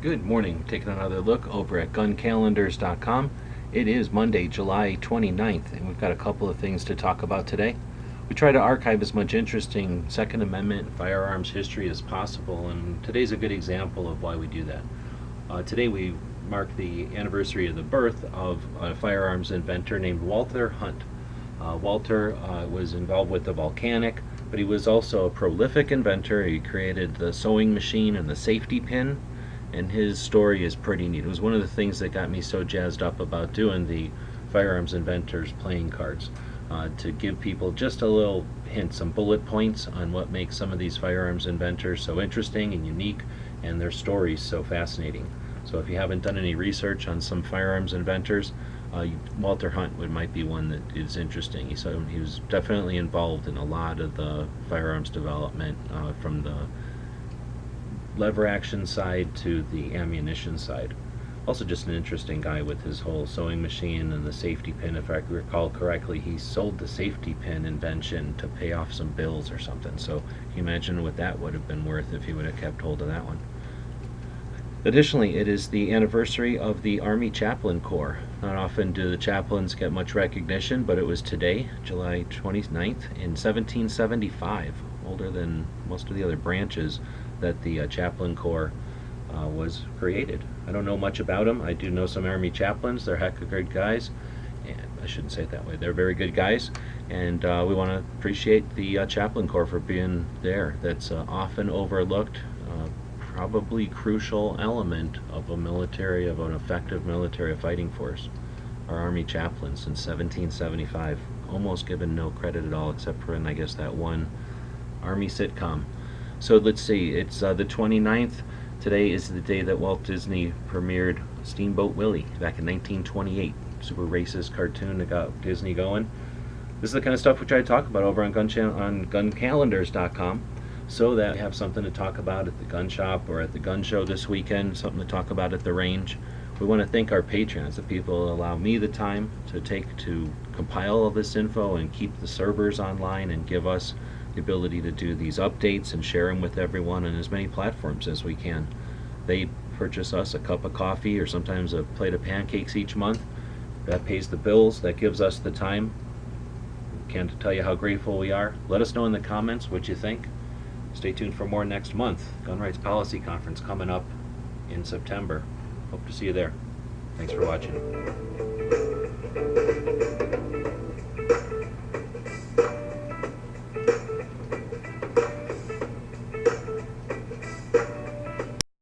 Good morning. Taking another look over at guncalendars.com. It is Monday, July 29th, and we've got a couple of things to talk about today. We try to archive as much interesting Second Amendment firearms history as possible, and today's a good example of why we do that. Today we mark the anniversary of the birth of a firearms inventor named Walter Hunt. Walter was involved with the Volcanic, but he was also a prolific inventor. He created the sewing machine and the safety pin, and his story is pretty neat. It was one of the things that got me so jazzed up about doing the Firearms Inventors playing cards, to give people just a little hint, some bullet points on what makes some of these firearms inventors so interesting and unique, and their stories so fascinating. So if you haven't done any research on some firearms inventors, Walter Hunt might be one that is interesting. He was definitely involved in a lot of the firearms development, from the lever action side to the ammunition side. Also just an interesting guy with his whole sewing machine and the safety pin. If I recall correctly, he sold the safety pin invention to pay off some bills or something. So can you imagine what that would have been worth if he would have kept hold of that one? Additionally, it is the anniversary of the Army Chaplain Corps. Not often do the chaplains get much recognition, but it was today, July 29th, in 1775, older than most of the other branches, that the Chaplain Corps was created. I don't know much about them. I do know some Army chaplains. They're heck of good guys. And I shouldn't say it that way. They're very good guys, and we want to appreciate the Chaplain Corps for being there. That's often overlooked, probably crucial element of an effective military fighting force. Our Army chaplains since 1775, almost given no credit at all, except for in, I guess, that one Army sitcom. So let's see, it's the 29th. Today is the day that Walt Disney premiered Steamboat Willie back in 1928. Super racist cartoon that got Disney going. This is the kind of stuff we try to talk about over on guncalendars.com, so that we have something to talk about at the gun shop or at the gun show this weekend, something to talk about at the range. We want to thank our patrons, the people who allow me the time to take to compile all this info and keep the servers online and give us the ability to do these updates and share them with everyone on as many platforms as we can. They purchase us a cup of coffee or sometimes a plate of pancakes each month. That pays the bills, that gives us the time. Can't tell you how grateful we are. Let us know in the comments what you think. Stay tuned for more next month. Gun Rights Policy Conference coming up in September. Hope to see you there. Thanks for watching.